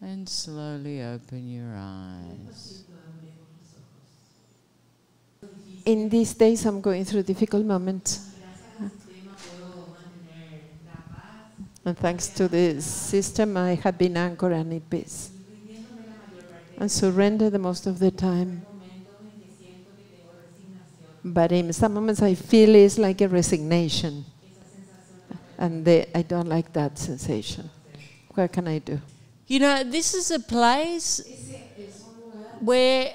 And slowly open your eyes. In these days I'm going through difficult moments. And thanks to this system I have been anchored and in peace. And surrender the most of the time. But in some moments I feel it's like a resignation. And I don't like that sensation. What can I do? You know, this is a place where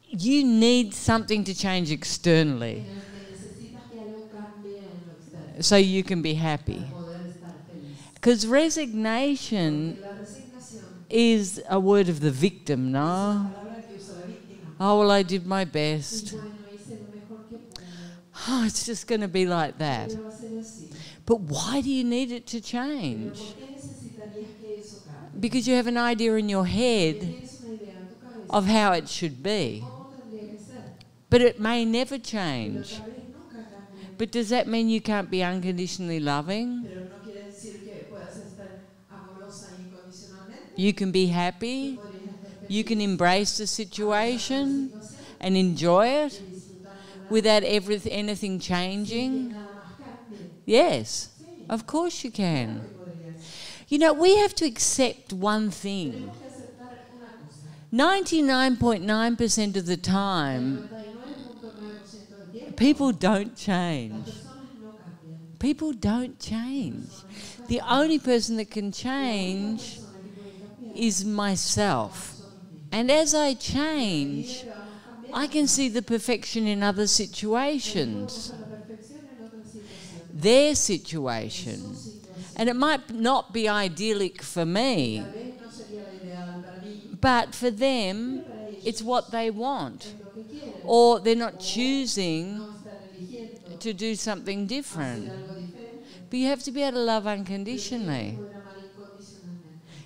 you need something to change externally so you can be happy. Because resignation is a word of the victim, no? Oh, well, I did my best. Oh, it's just going to be like that. But why do you need it to change? Because you have an idea in your head of how it should be. But it may never change. But does that mean you can't be unconditionally loving? You can be happy. You can embrace the situation and enjoy it without anything changing. Yes, of course you can. You know, we have to accept one thing. 99.9% of the time, people don't change. People don't change. The only person that can change is myself. And as I change, I can see the perfection in other situations. Their situation. And it might not be idyllic for me, but for them, it's what they want. Or they're not choosing to do something different. But you have to be able to love unconditionally.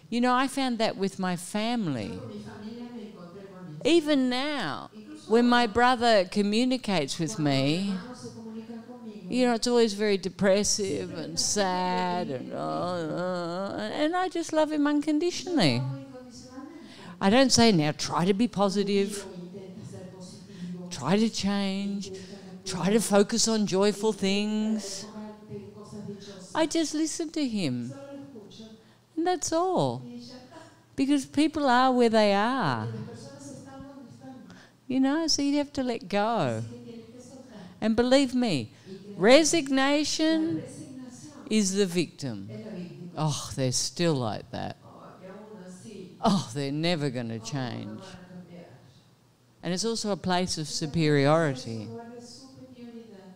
You know, I found that with my family. Even now, when my brother communicates with me, you know, it's always very depressive and sad, and I just love him unconditionally. I don't say, now try to be positive, try to change, try to focus on joyful things. I just listen to him. And that's all. Because people are where they are. You know, so you have to let go. And believe me, resignation is the victim. Oh, they're still like that. Oh, they're never going to change. And it's also a place of superiority.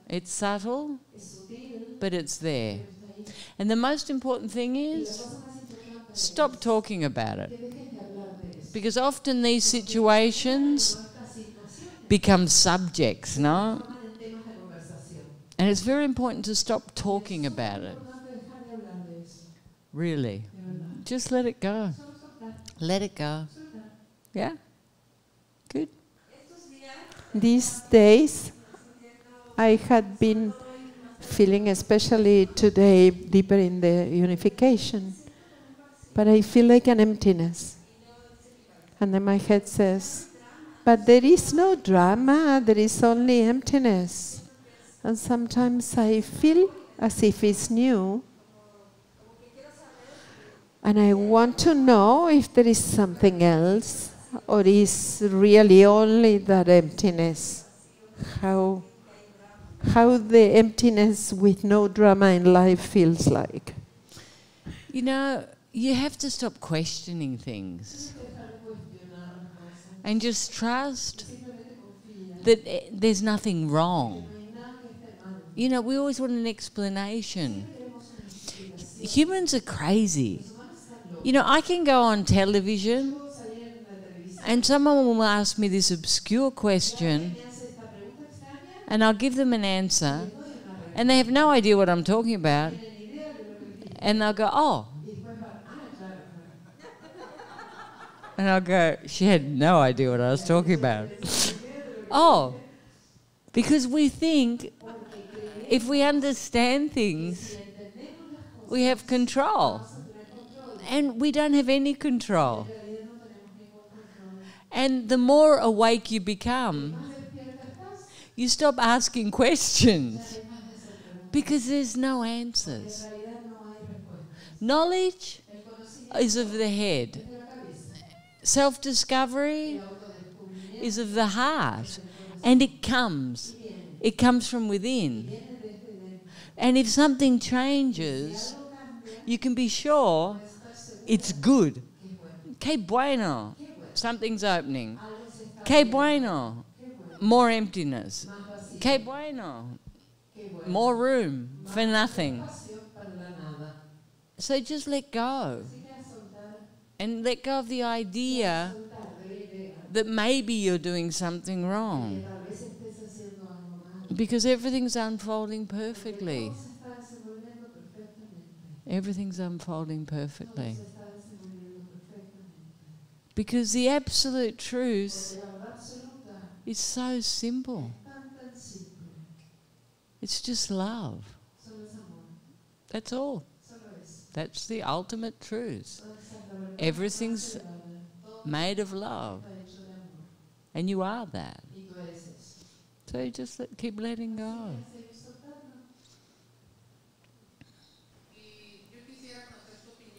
It's subtle, but it's there. And the most important thing is, stop talking about it. Because often these situations become subjects, no? And it's very important to stop talking about it. Really. Just let it go. Let it go. Yeah? Good. These days, I had been feeling, especially today, deeper in the unification. But I feel like an emptiness. And then my head says, but there is no drama, there is only emptiness. And sometimes I feel as if it's new. And I want to know if there is something else, or is really only that emptiness. How the emptiness with no drama in life feels like. You know, you have to stop questioning things. And just trust that there's nothing wrong. You know, we always want an explanation. Humans are crazy. You know, I can go on television and someone will ask me this obscure question and I'll give them an answer and they have no idea what I'm talking about and they'll go, oh. And I'll go, she had no idea what I was talking about. Oh, because we think if we understand things, we have control. And we don't have any control. And the more awake you become, you stop asking questions because there's no answers. Knowledge is of the head. Self-discovery is of the heart. And it comes. It comes from within. And if something changes, you can be sure it's good. Que bueno. Something's opening. Que bueno. More emptiness. Que bueno. More room for nothing. So just let go. And let go of the idea that maybe you're doing something wrong. Because everything's unfolding perfectly. Everything's unfolding perfectly. Because the absolute truth is so simple. It's just love. That's all. That's the ultimate truth. Everything's made of love. And you are that. So you just keep letting go.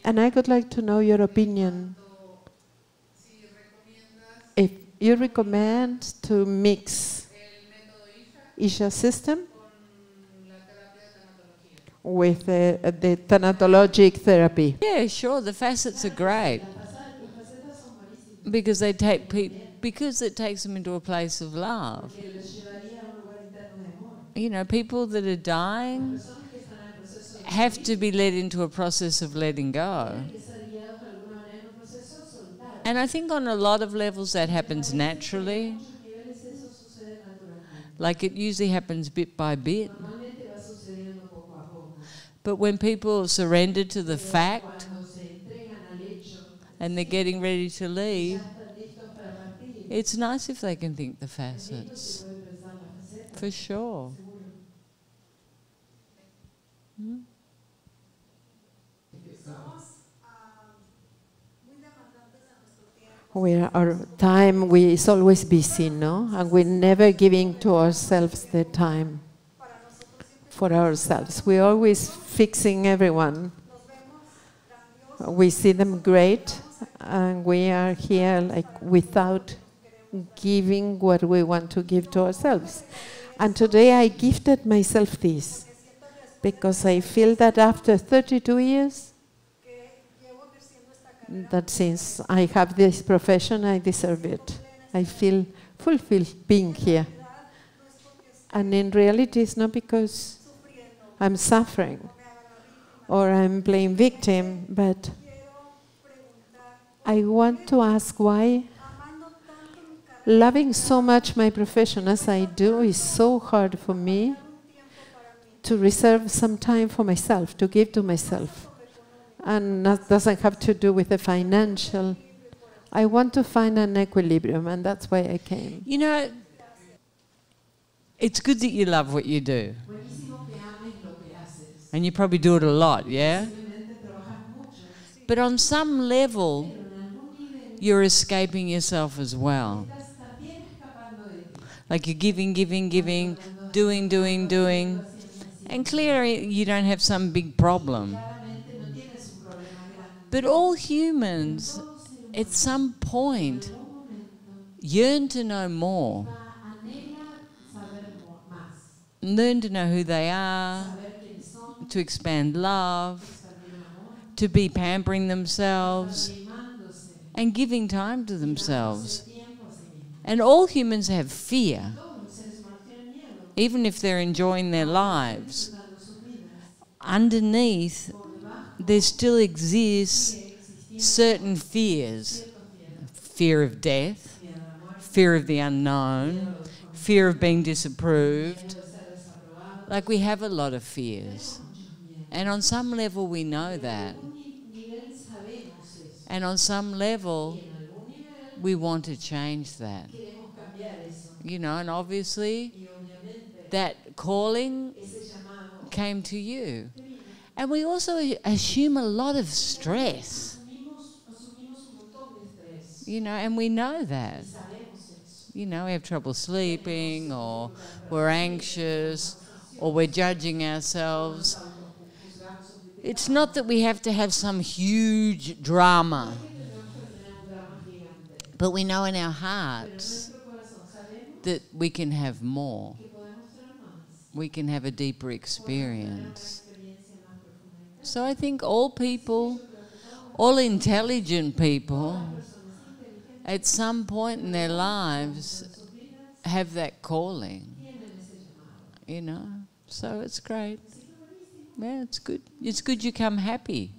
And I would like to know your opinion. If you recommend to mix Isha system with the thanatologic therapy. Yeah, sure. The facets are great because they because it takes them into a place of love. You know, people that are dying have to be led into a process of letting go. And I think on a lot of levels that happens naturally. Like it usually happens bit by bit. But when people surrender to the fact and they're getting ready to leave, it's nice if they can think the facets. For sure. Our time is always busy, no? And we're never giving to ourselves the time for ourselves. We're always fixing everyone. We see them great, and we are here like without giving what we want to give to ourselves. And today I gifted myself this because I feel that after 32 years, that since I have this profession, I deserve it. I feel fulfilled being here. And in reality, it's not because I'm suffering or I'm playing victim, but I want to ask why loving so much my profession as I do is so hard for me to reserve some time for myself, to give to myself. And that doesn't have to do with the financial. I want to find an equilibrium, and that's why I came. You know, it's good that you love what you do. And you probably do it a lot, yeah? But on some level, you're escaping yourself as well. Like you're giving, doing. And clearly you don't have some big problem. But all humans, at some point, yearn to know more. Learn to know who they are, to expand love, to be pampering themselves, and giving time to themselves. And all humans have fear, even if they're enjoying their lives. Underneath, there still exists certain fears. Fear of death, fear of the unknown, fear of being disapproved. Like we have a lot of fears. And on some level we know that. And on some level we want to change that. You know, and obviously that calling came to you. And we also assume a lot of stress. You know, and we know that. You know, we have trouble sleeping, or we're anxious, or we're judging ourselves. It's not that we have to have some huge drama, but we know in our hearts that we can have more. We can have a deeper experience. So I think all people, all intelligent people, at some point in their lives have that calling, you know. So it's great. Yeah, it's good. It's good you come happy.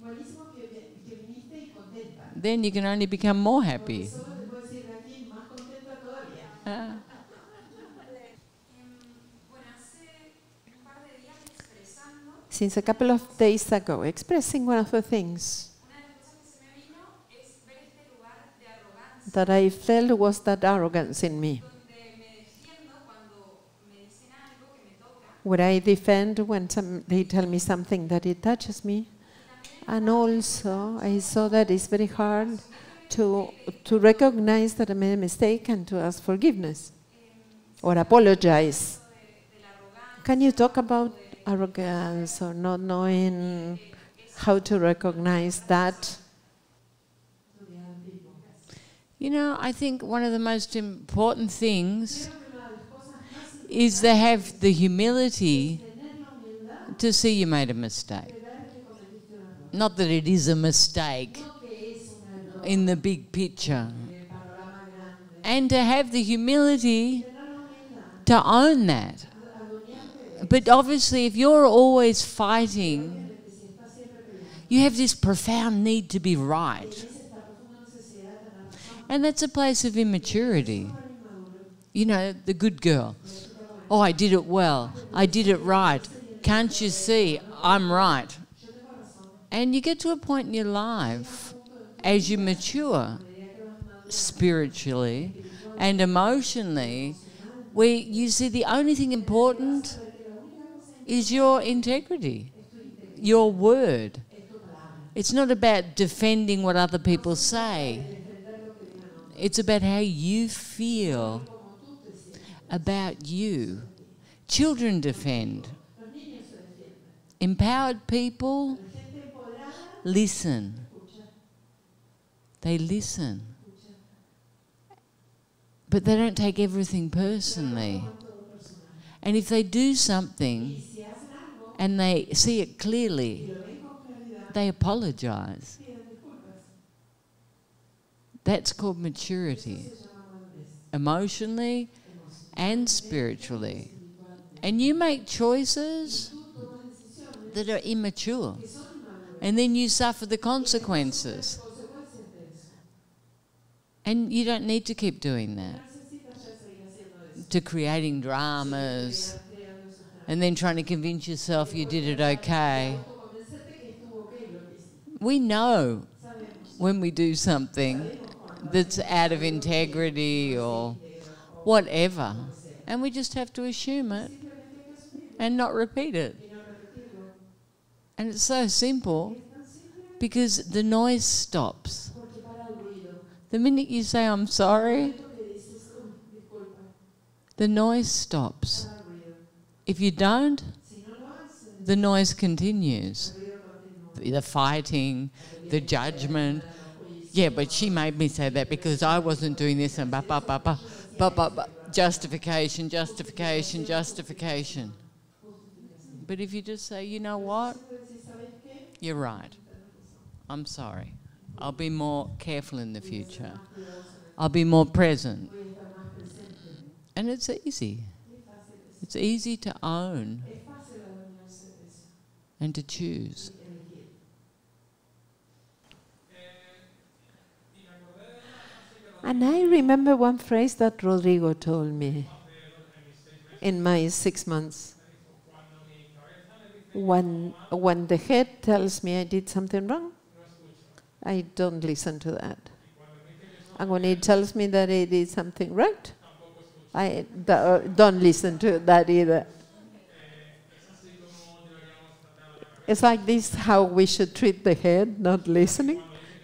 Then you can only become more happy. Since a couple of days ago, expressing one of the things that I felt was that arrogance in me, where I defend when they tell me something that it touches me. And also, I saw that it's very hard to recognize that I made a mistake and to ask forgiveness or apologize. Can you talk about arrogance or not knowing how to recognize that? You know, I think one of the most important things is to have the humility to see you made a mistake. Not that it is a mistake in the big picture. And to have the humility to own that. But obviously, if you're always fighting, you have this profound need to be right. And that's a place of immaturity. You know, the good girl. Oh, I did it well. I did it right. Can't you see? I'm right. And you get to a point in your life, as you mature spiritually and emotionally, where you see the only thing important is your integrity, your word. It's not about defending what other people say. It's about how you feel about you. Children defend. Empowered people listen. They listen. But they don't take everything personally. And if they do something and they see it clearly, they apologize. That's called maturity, emotionally and spiritually. And you make choices that are immature, and then you suffer the consequences. And you don't need to keep doing that, to creating dramas and then trying to convince yourself you did it okay. We know when we do something that's out of integrity or whatever, and we just have to assume it and not repeat it. And it's so simple because the noise stops. The minute you say, I'm sorry, the noise stops. If you don't, the noise continues. The fighting, the judgment. Yeah, but she made me say that because I wasn't doing this and justification, justification, justification. But if you just say, you know what? You're right. I'm sorry. I'll be more careful in the future. I'll be more present. And it's easy. It's easy to own and to choose. And I remember one phrase that Rodrigo told me in my 6 months. When the head tells me I did something wrong, I don't listen to that. And when it tells me that I did something right, I don't listen to that either. It's like this how we should treat the head, not listening.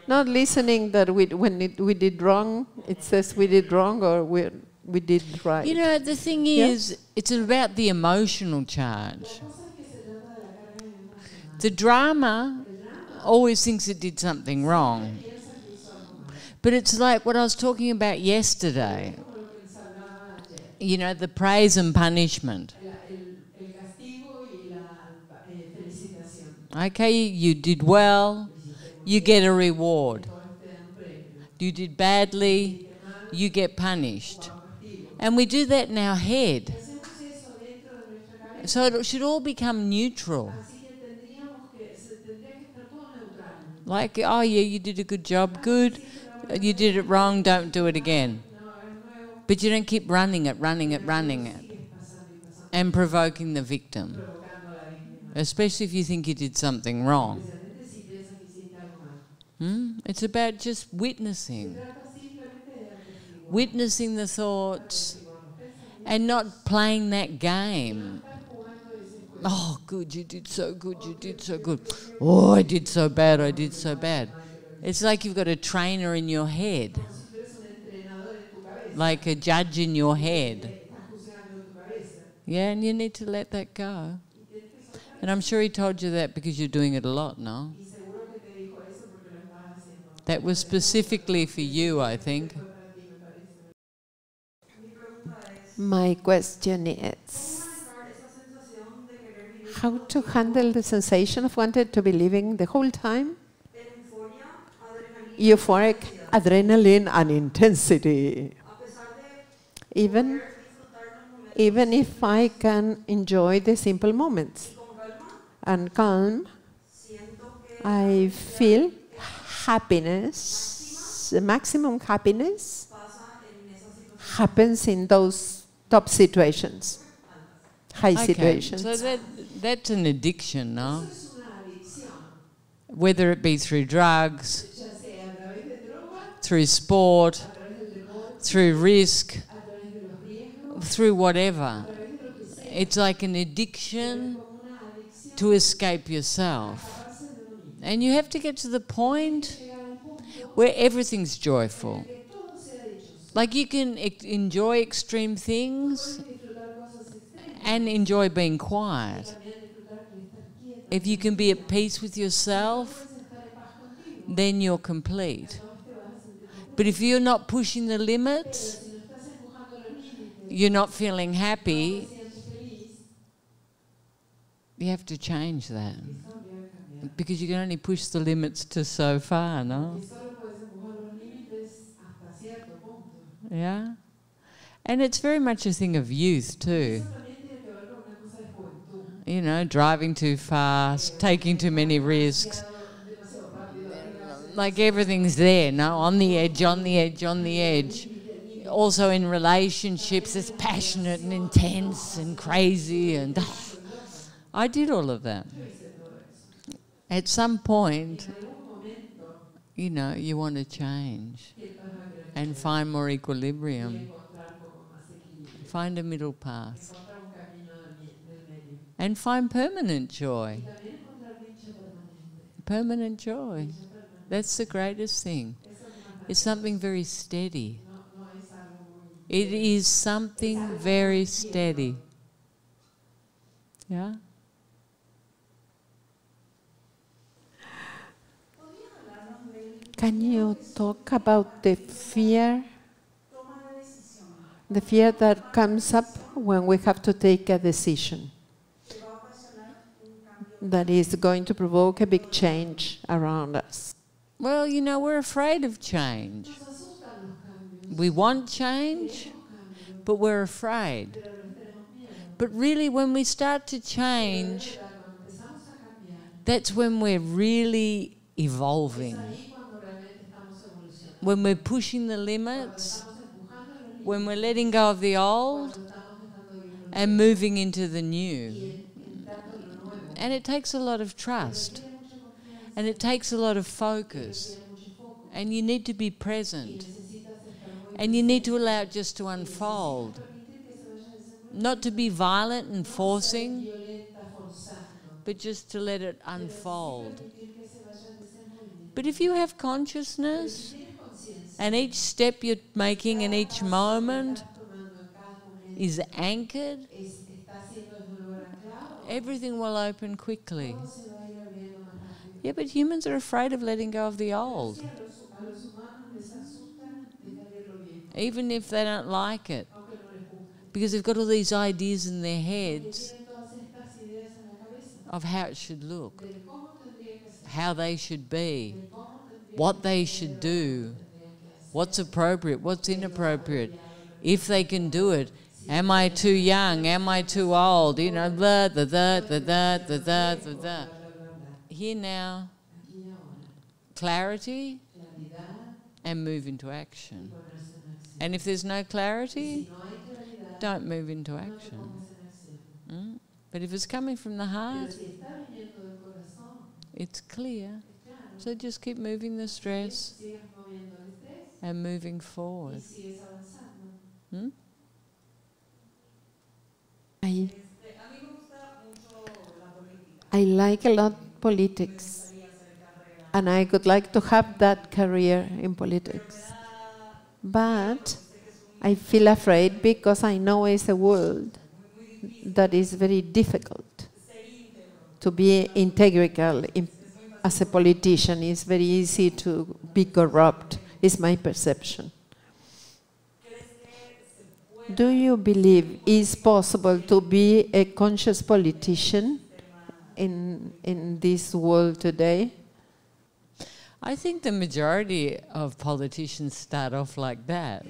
Not listening that we did wrong, it says we did wrong or we did right. You know, the thing is, it's about the emotional charge. The drama always thinks it did something wrong. But it's like what I was talking about yesterday. You know, the praise and punishment. Okay, you did well, you get a reward. You did badly, you get punished. And we do that in our head. So it should all become neutral. Like, oh yeah, you did a good job, good. You did it wrong, don't do it again. But you don't keep running it, and provoking the victim. Especially if you think you did something wrong. It's about just witnessing. Witnessing the thoughts and not playing that game. Oh, good, you did so good, you did so good. Oh, I did so bad, I did so bad. It's like you've got a trainer in your head. Like a judge in your head. Yeah, and you need to let that go. And I'm sure he told you that because you're doing it a lot, no? That was specifically for you, I think. My question is, how to handle the sensation of wanting to be living the whole time? Euphoric, adrenaline and intensity. Even if I can enjoy the simple moments and calm, I feel happiness, the maximum happiness happens in those top situations, high situations. So that's an addiction, no? Whether it be through drugs, through sport, through risk, through whatever. It's like an addiction to escape yourself. And you have to get to the point where everything's joyful. Like you can enjoy extreme things and enjoy being quiet. If you can be at peace with yourself, then you're complete. But if you're not pushing the limits, you're not feeling happy, you have to change that. Because you can only push the limits to so far, no? Yeah? And it's very much a thing of youth too. You know, driving too fast, taking too many risks. Like everything's there, no? On the edge, on the edge, on the edge. Also in relationships, it's passionate and intense and crazy and... I did all of that. At some point, you know, you want to change and find more equilibrium. Find a middle path. And find permanent joy. Permanent joy. That's the greatest thing. It's something very steady. It is something very steady. Yeah? Can you talk about the fear that comes up when we have to take a decision that is going to provoke a big change around us? Well, you know, we're afraid of change. We want change, but we're afraid. But really, when we start to change, that's when we're really evolving. When we're pushing the limits, when we're letting go of the old and moving into the new. And it takes a lot of trust. And it takes a lot of focus. And you need to be present. And you need to allow it just to unfold. Not to be violent and forcing, but just to let it unfold. But if you have consciousness, and each step you're making in each moment is anchored, everything will open quickly. Yeah, but humans are afraid of letting go of the old, even if they don't like it, because they've got all these ideas in their heads of how it should look, how they should be, what they should do, what's appropriate, what's inappropriate, if they can do it. Am I too young? Am I too old? You know, blah, blah, blah, blah, blah, blah, blah, blah, blah. Here now, clarity, and move into action. And if there's no clarity, don't move into action. But if it's coming from the heart, it's clear. So just keep moving the stress and moving forward. I like a lot politics, and I would like to have that career in politics. But I feel afraid because I know it's a world that is very difficult to be integral as a politician. It's very easy to be corrupt, is my perception. Do you believe it's possible to be a conscious politician in this world today? I think the majority of politicians start off like that.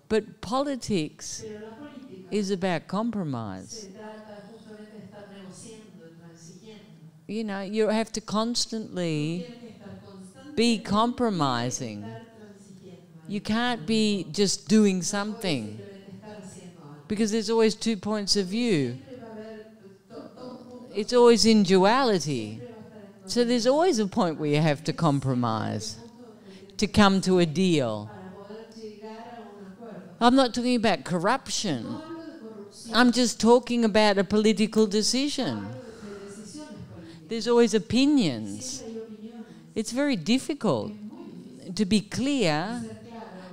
But politics is about compromise. You know, you have to constantly be compromising. You can't be just doing something, because there's always two points of view. It's always in duality. So there's always a point where you have to compromise to come to a deal. I'm not talking about corruption. I'm just talking about a political decision. There's always opinions. It's very difficult to be clear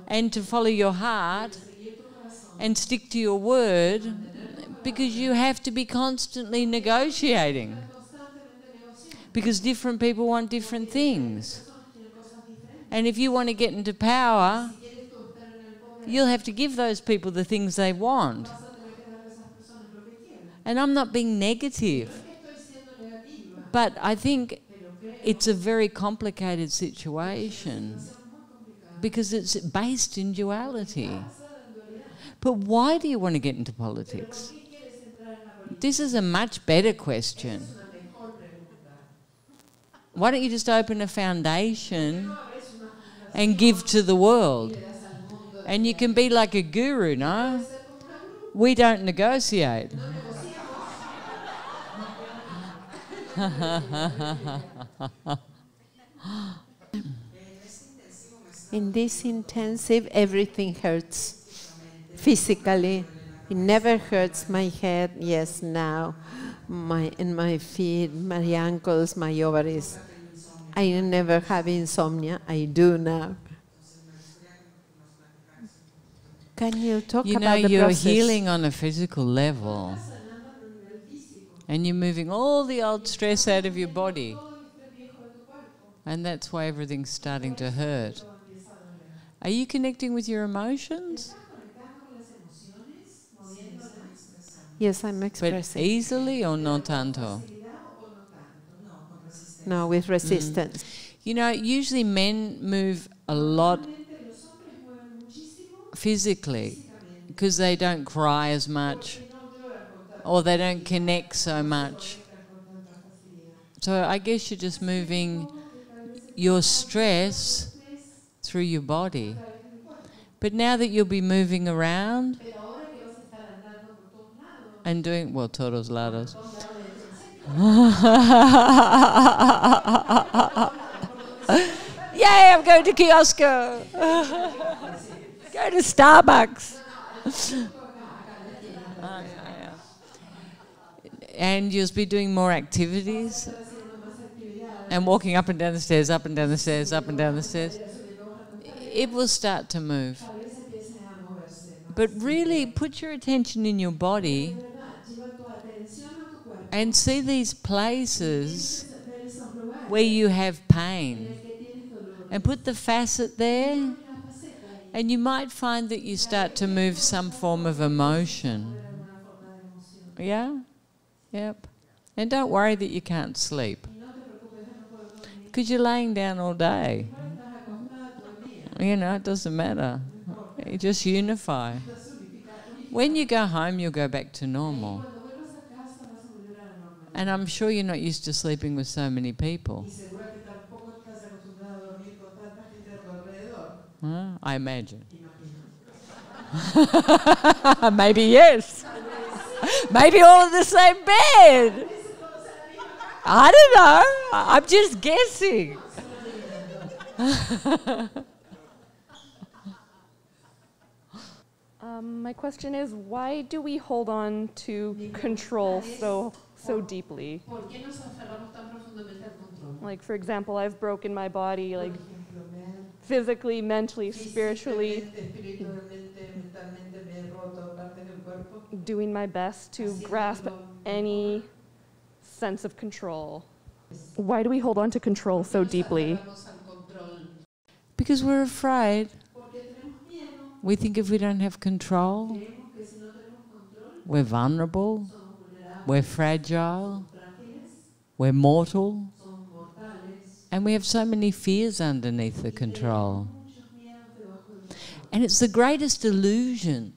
and to follow your heart and stick to your word, because you have to be constantly negotiating, because different people want different things. And if you want to get into power, you'll have to give those people the things they want. And I'm not being negative, but I think it's a very complicated situation because it's based in duality. But why do you want to get into politics? This is a much better question. Why don't you just open a foundation and give to the world? And you can be like a guru, no? We don't negotiate. In this intensive, everything hurts physically. It never hurts my head. Yes, now, in my feet, my ankles, my ovaries. I never have insomnia. I do now. Can you talk about the process? You know, you're healing on a physical level, and you're moving all the old stress out of your body, and that's why everything's starting to hurt. Are you connecting with your emotions? Yes, I'm expressing. But easily or no tanto? No, with resistance. You know, usually men move a lot physically because they don't cry as much or they don't connect so much. So I guess you're just moving your stress through your body. But now that you'll be moving around and doing, well, todos lados. Yay, I'm going to Kiosco. Go to Starbucks. And you'll be doing more activities. and walking up and down the stairs, up and down the stairs, up and down the stairs, it will start to move. But really put your attention in your body and see these places where you have pain. And put the facet there, and you might find that you start to move some form of emotion. Yeah? Yep. And don't worry that you can't sleep, because you're laying down all day. You know, it doesn't matter. You just unify. When you go home, you'll go back to normal. And I'm sure you're not used to sleeping with so many people. I imagine. Maybe yes. Maybe all in the same bed. I don't know. I'm just guessing. My question is, why do we hold on to control so deeply? Like, for example, I've broken my body, like, physically, mentally, spiritually, doing my best to grasp any sense of control. Why do we hold on to control so deeply? Because we're afraid. We think if we don't have control, we're vulnerable, we're fragile, we're mortal, and we have so many fears underneath the control. And it's the greatest illusion,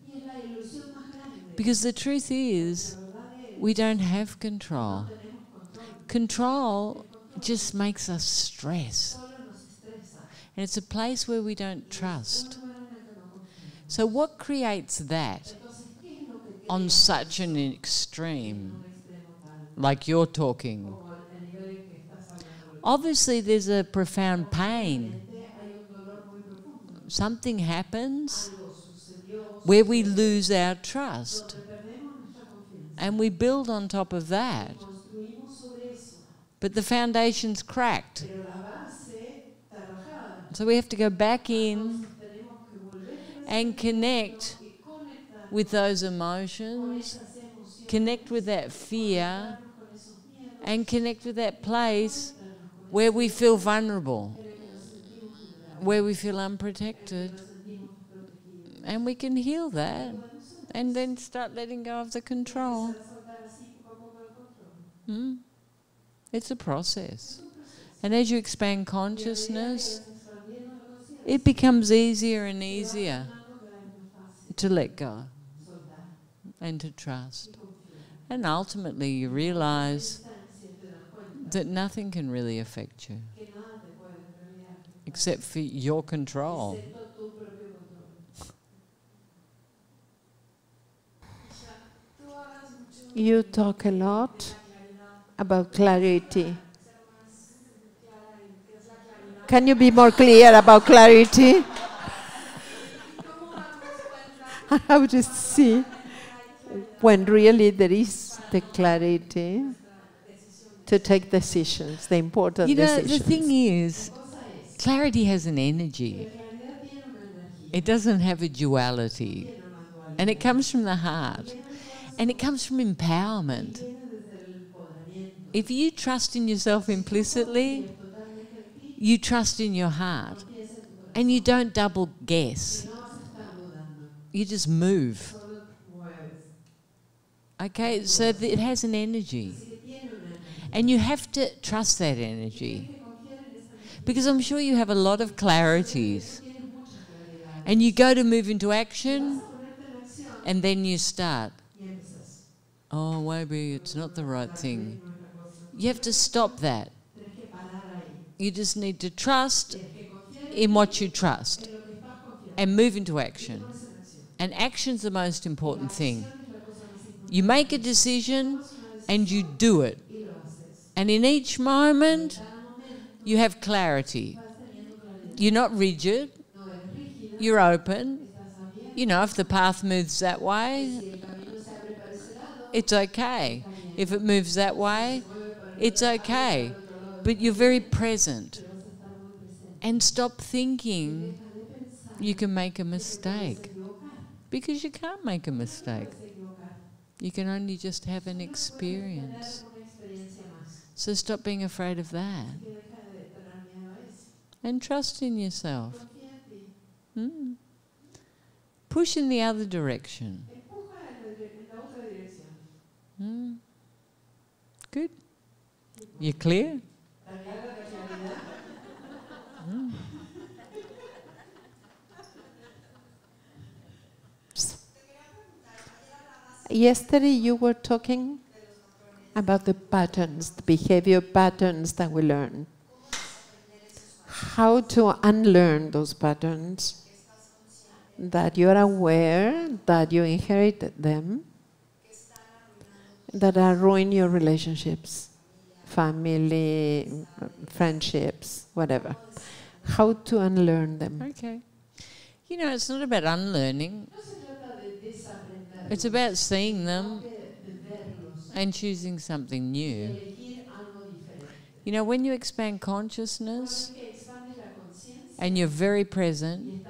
because the truth is, we don't have control. Control just makes us stress. And it's a place where we don't trust. So what creates that on such an extreme, like you're talking? Obviously there's a profound pain. Something happens where we lose our trust. And we build on top of that. But the foundation's cracked. So we have to go back in and connect with those emotions, connect with that fear, and connect with that place where we feel vulnerable, where we feel unprotected. And we can heal that and then start letting go of the control. It's a process. And as you expand consciousness, it becomes easier and easier to let go and to trust. And ultimately you realize that nothing can really affect you except for your control. You talk a lot about clarity. Can you be more clear about clarity? How to see when really there is the clarity to take decisions, the important decisions. The thing is, clarity has an energy. It doesn't have a duality. And it comes from the heart. And it comes from empowerment. If you trust in yourself implicitly, you trust in your heart. And you don't double guess. You just move. Okay, so it has an energy. And you have to trust that energy. Because I'm sure you have a lot of clarities. And you go to move into action, and then you start. Oh, maybe it's not the right thing. You have to stop that. You just need to trust in what you trust and move into action. And action's the most important thing. You make a decision and you do it. And in each moment, you have clarity. You're not rigid. You're open. You know, if the path moves that way, it's okay. If it moves that way, it's okay. But you're very present. And stop thinking you can make a mistake. Because you can't make a mistake. You can only just have an experience. So stop being afraid of that. And trust in yourself. Push in the other direction. Good. You clear? Yesterday you were talking about the patterns, the behavior patterns that we learn. How to unlearn those patterns, that you're aware that you inherited them, that are ruining your relationships, family, friendships, whatever. How to unlearn them. Okay. You know, it's not about unlearning. It's about seeing them and choosing something new. You know, when you expand consciousness and you're very present,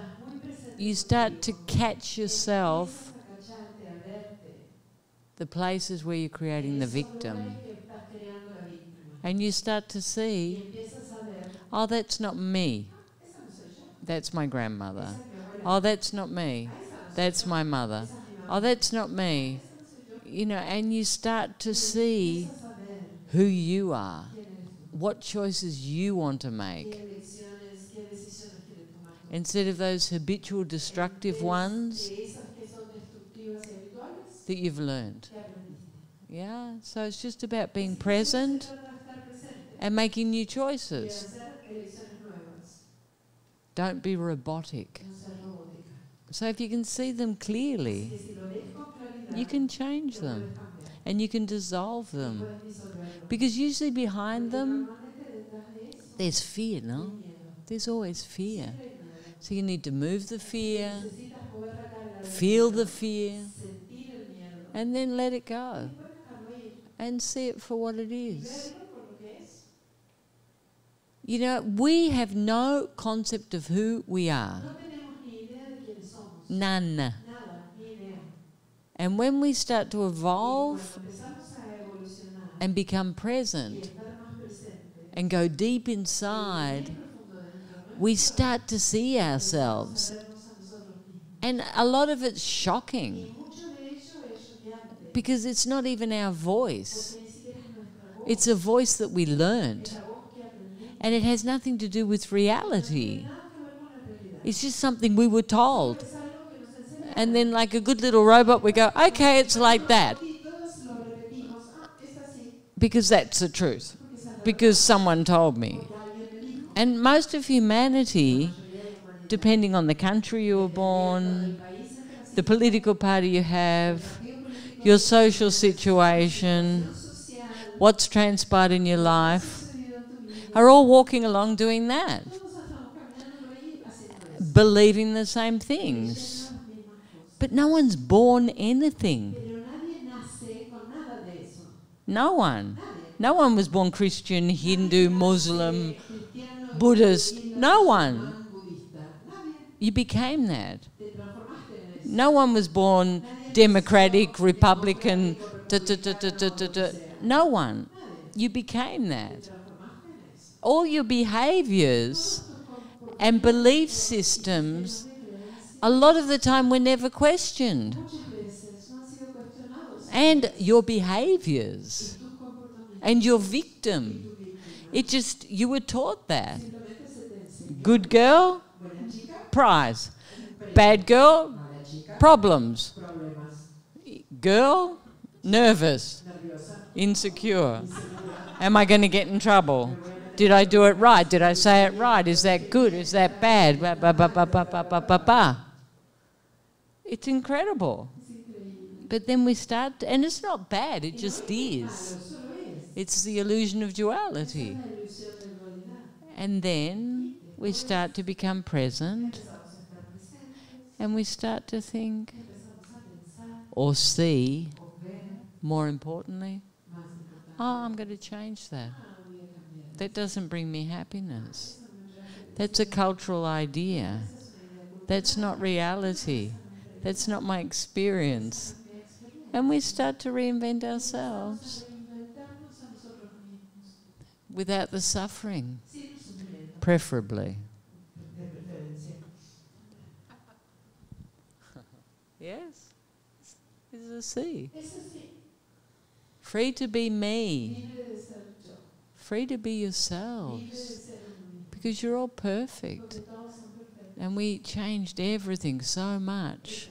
you start to catch yourself the places where you're creating the victim. And you start to see, oh, that's not me. That's my grandmother. Oh, that's not me. That's my mother. Oh, that's not me. You know, and you start to see who you are, what choices you want to make. Instead of those habitual destructive ones that you've learned. Yeah, so it's just about being present and making new choices. Don't be robotic. So if you can see them clearly, you can change them and you can dissolve them. Because usually behind them, there's fear, no? There's always fear. So you need to move the fear, feel the fear, and then let it go. And see it for what it is. You know, we have no concept of who we are. None. And when we start to evolve and become present and go deep inside, we start to see ourselves. And a lot of it's shocking because it's not even our voice. It's a voice that we learned. And it has nothing to do with reality. It's just something we were told. And then like a good little robot, we go, okay, it's like that. Because that's the truth. Because someone told me. And most of humanity, depending on the country you were born, the political party you have, your social situation, what's transpired in your life, are all walking along doing that. Believing the same things. But no one's born anything. No one. No one was born Christian, Hindu, Muslim, Buddhist. No one. You became that. No one was born Democratic, Republican, no one. You became that. All your behaviours and belief systems, a lot of the time were never questioned. And your behaviours and your victim. It just, you were taught that. Good girl, prize. Bad girl, problems. Girl, nervous, insecure. Am I going to get in trouble? Did I do it right? Did I say it right? Is that good? Is that bad? Ba, ba, ba, ba, ba, ba, ba, ba, ba. It's incredible. But then we start, and it's not bad, it just is. It's the illusion of duality. And then we start to become present, and we start to think, or see, more importantly, oh, I'm going to change that. That doesn't bring me happiness. That's a cultural idea. That's not reality. That's not my experience. And we start to reinvent ourselves without the suffering, preferably. Yes? It's a C. Free to be me. Free to be yourselves. Because you're all perfect. And we changed everything so much.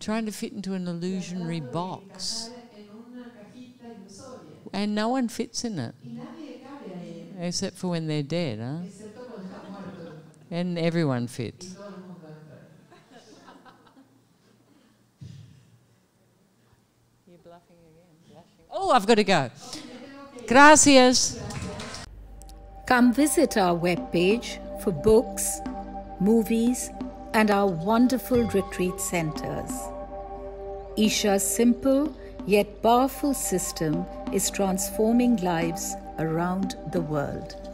Trying to fit into an illusionary box. And no one fits in it. Except for when they're dead, huh? And everyone fits. You're bluffing again. Oh, I've got to go. Gracias. Come visit our webpage for books, movies, and our wonderful retreat centers. Isha's simple yet powerful system is transforming lives around the world.